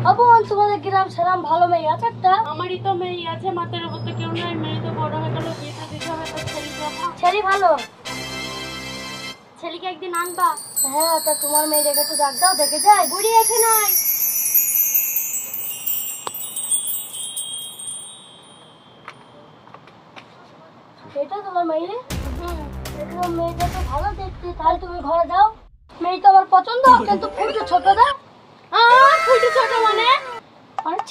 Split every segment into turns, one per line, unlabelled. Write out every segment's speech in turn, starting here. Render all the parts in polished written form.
বোন, তোমাদের গ্রাম সেরাম ভালো মেয়ে আছে একটা?
আমারই তো মেয়ে আছে, মাথার উপর তো কেউ নাই, মেয়ে তো বড় হয়ে গেল, বিয়েতে দিতে হবে তো
ছেলে ভালো।
ছেলেকে একদিন আনবা।
হ্যাঁ, তা তোমার মেয়েটাকে একটু ডাক দাও, দেখে যাই।
বুড়ি এসে নাই।
এটা তোমার মেয়ে? তোমার মেয়েটা তো ভালো দেখতে, তাহলে তুমি ঘরে যাও। মেয়েটা আমার পছন্দ, কিন্তু ফুটে ছোট না।
ফুটে ছোট মানে?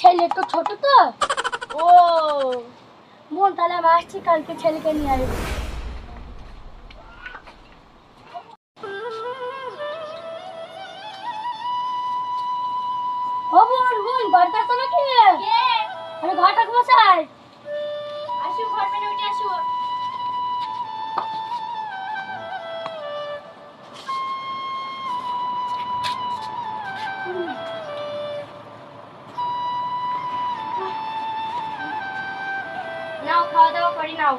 ছেলে একটু ছোট তো।
ও
বোন, তাহলে আমি আসছি, কালকে ছেলেকে নিয়ে আসবো। ও বোন, বোন বাড়িতে আসো নাকি? আমি ঘরটা বসাই।
আসো, ঘর মেনে উঠে আসো। নাও, খাওয়া দাওয়া করি নাও।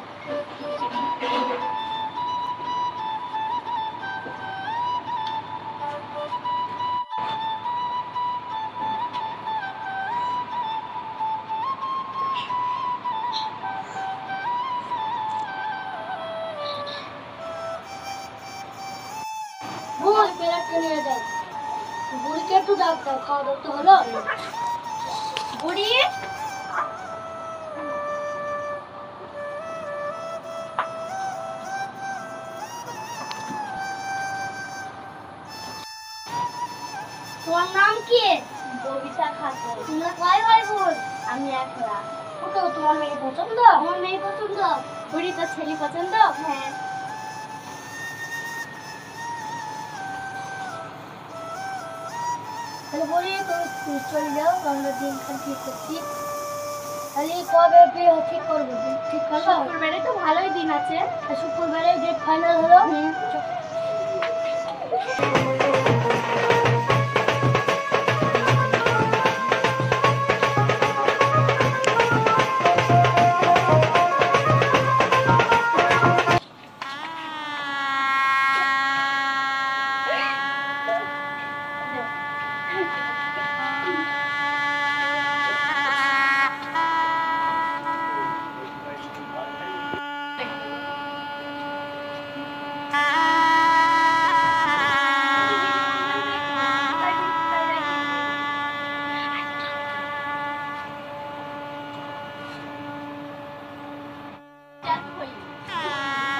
বোন, প্লেটটা নিয়ে যাও। বুড়িকে একটু ডাক দাও, খাওয়া দাওয়া তো হলো।
বুড়ি,
তোমার নাম কি?
ববিতা খাতুন।
তোমরা কয় ভাই বোন?
আমি একলা।
ওটা তোমার মেয়ে পছন্দ?
আমার মেয়ে পছন্দ। বুড়ি তো ছেলে পছন্দ? হ্যাঁ।
তাহলে বলি তুমি চলে যাও, আমরা দিনখান ঠিক করছি। তাহলে কবে বিয়ে ঠিক করবো? ঠিক হলো?
শুক্রবারে তো ভালোই দিন আছে।
শুক্রবারে ডেট ফাইনাল হলো।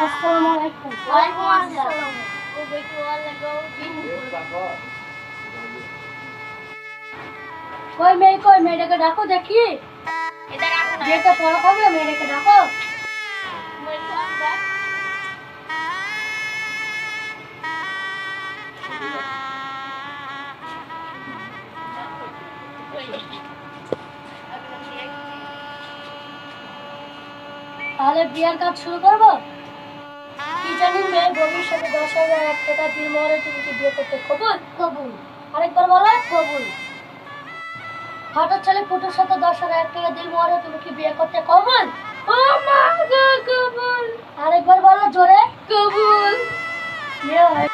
আসসালামু আলাইকুম।
ওয়ালাইকুম আসসালাম। ও বেকু লাগাও দিন।
কই মেয়ে, কই মেয়েটাকে ডাকো দেখি।
এটা রাখো না।
যেটা পড়া হবে মেয়েটাকে ডাকো।
বলছো আমরা।
তাহলে বিয়ের কাজ শুরু করবো। কি জানি মেয়ের ভবিষ্যতে 10,000 টাকা দিয়ে মরে তুমি কি বিয়ে করতে কবুল? কবুল। আরেকবার বলো। কবুল। হঠাৎ ছেলে ফুটোর সাথে 10,000 টাকা দিয়ে মরে তুমি কি বিয়ে করতে কবুল?
ও মা গো, কবুল।
আরেকবার বলো জোরে।
কবুল।
বিয়ে হয়।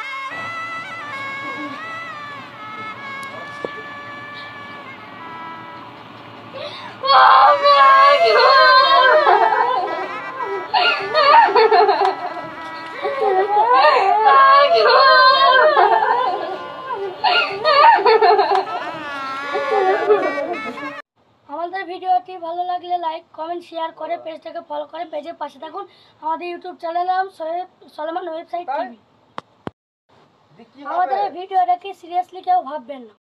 ও মা গো।
আমাদের ভিডিওটি ভালো লাগলে লাইক কমেন্ট শেয়ার করে পেজটাকে ফলো করে পেজের পাশে থাকুন। আমাদের ইউটিউব চ্যানেল নাম সলেমান ওয়েবসাইট টিভি। আমাদের ভিডিওটাকে সিরিয়াসলি কেউ ভাববেন না।